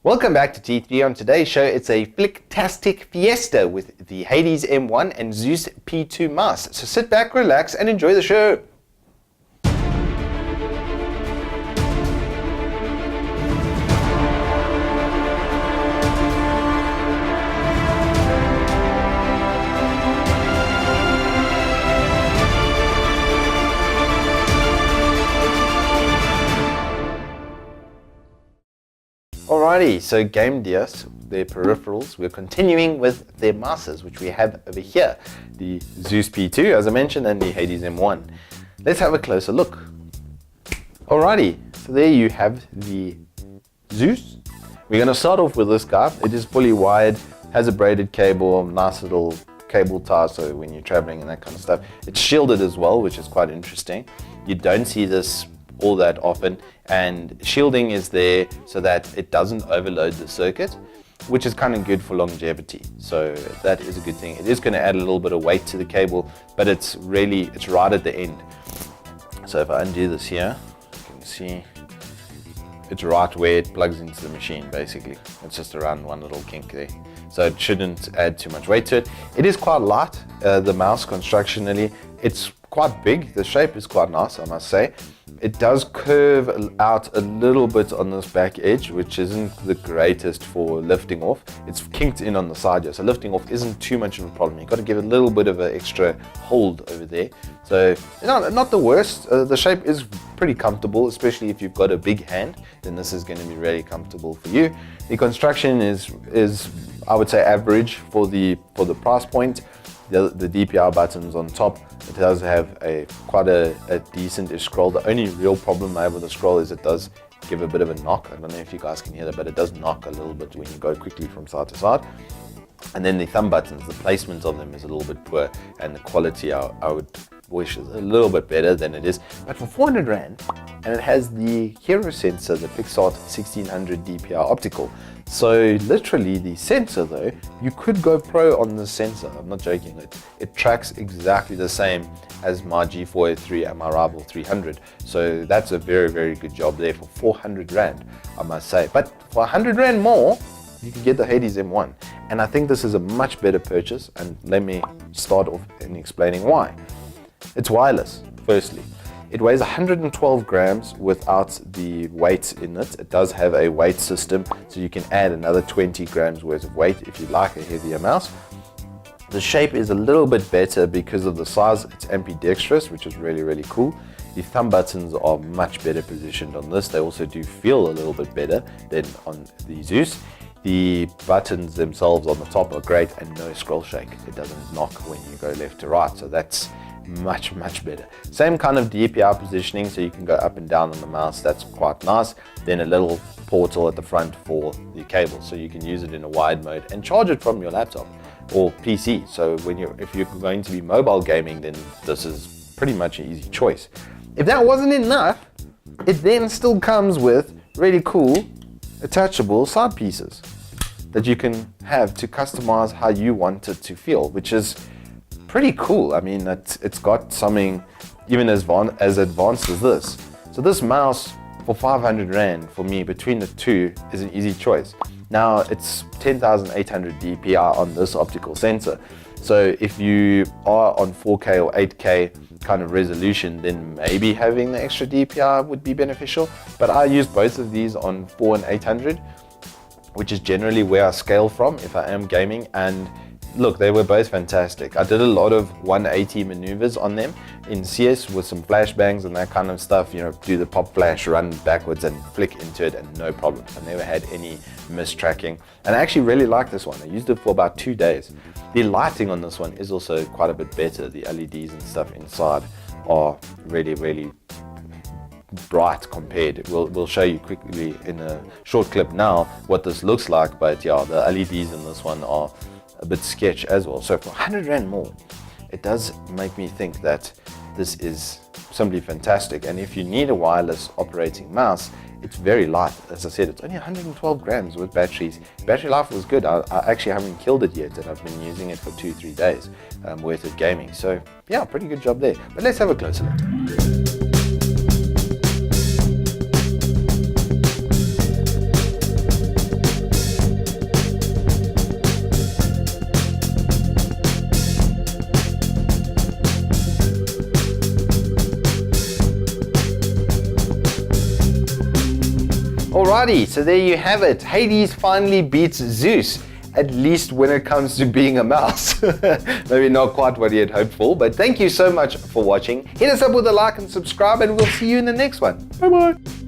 Welcome back to T3. On today's show, it's a flicktastic fiesta with the Hades M1 and Zeus P2 mouse. So sit back, relax, and enjoy the show. Alrighty, so Gamdias, their peripherals, we're continuing with their mouses, which we have over here. The Zeus P2, as I mentioned, and the Hades M1. Let's have a closer look. Alrighty, so there you have the Zeus. We're going to start off with this guy. It is fully wired, has a braided cable, nice little cable tie, so when you're traveling and that kind of stuff. It's shielded as well, which is quite interesting. You don't see this all that often, and shielding is there so that it doesn't overload the circuit, which is kind of good for longevity. So that is a good thing. It is going to add a little bit of weight to the cable, but it's right at the end. So if I undo this here, you can see it's right where it plugs into the machine. Basically, it's just around one little kink there, so it shouldn't add too much weight to it. It is quite light, the mouse constructionally. It's quite big. The shape is quite nice, I must say. It does curve out a little bit on this back edge, which isn't the greatest for lifting off. It's kinked in on the side here, so lifting off isn't too much of a problem. You've got to give it a little bit of an extra hold over there. So not the worst. The shape is pretty comfortable, especially if you've got a big hand, then this is going to be really comfortable for you. The construction is I would say average for the price point. The DPI buttons on top, it does have quite a decent-ish scroll. The only real problem I have with the scroll is it does give a bit of a knock. I don't know if you guys can hear that, but it does knock a little bit when you go quickly from side to side. And then the thumb buttons, the placement of them is a little bit poor, and the quality I would wish is a little bit better than it is. But for 400 Rand, and it has the hero sensor, the Pixart 1600 DPI optical. So literally the sensor though, you could go pro on the sensor. I'm not joking. It tracks exactly the same as my G403 and my Rival 300. So that's a very, very good job there for 400 Rand, I must say. But for 100 Rand more, you can get the Hades M1. And I think this is a much better purchase. And let me start off in explaining why. It's wireless, firstly. It weighs 112 grams without the weight in it. It does have a weight system, so you can add another 20 grams worth of weight if you like a heavier mouse. The shape is a little bit better because of the size. It's ambidextrous, which is really, really cool. The thumb buttons are much better positioned on this. They also do feel a little bit better than on the Zeus. The buttons themselves on the top are great and no scroll shake. It doesn't knock when you go left to right, so that's much better. Same kind of DPI positioning, so you can go up and down on the mouse. That's quite nice. Then a little portal at the front for the cable, so you can use it in a wide mode and charge it from your laptop or PC. So if you're going to be mobile gaming, then this is pretty much an easy choice. If that wasn't enough, it then still comes with really cool attachable side pieces that you can have to customize how you want it to feel, which is pretty cool. I mean, it's got something even as advanced as this. So this mouse for 500 Rand for me, between the two, is an easy choice. Now it's 10,800 DPI on this optical sensor. So if you are on 4K or 8K kind of resolution, then maybe having the extra DPI would be beneficial. But I use both of these on 4 and 800, which is generally where I scale from if I am gaming. And look, they were both fantastic. I did a lot of 180 maneuvers on them in CS with some flashbangs and that kind of stuff. You know, do the pop flash, run backwards and flick into it, and no problem. I never had any mistracking. And I actually really like this one. I used it for about 2 days. The lighting on this one is also quite a bit better. The LEDs and stuff inside are really, really bright compared. We'll show you quickly in a short clip now what this looks like, but yeah, the LEDs in this one are a bit sketch as well. So for 100 Rand more, it does make me think that this is simply fantastic. And if you need a wireless operating mouse, it's very light. As I said, it's only 112 grams with batteries. Battery life was good. I actually haven't killed it yet, and I've been using it for 2-3 days worth of gaming. So yeah, pretty good job there. But let's have a closer look. Alrighty, so there you have it. Hades finally beats Zeus, at least when it comes to being a mouse. Maybe not quite what he had hoped for, but thank you so much for watching. Hit us up with a like and subscribe, and we'll see you in the next one. Bye bye.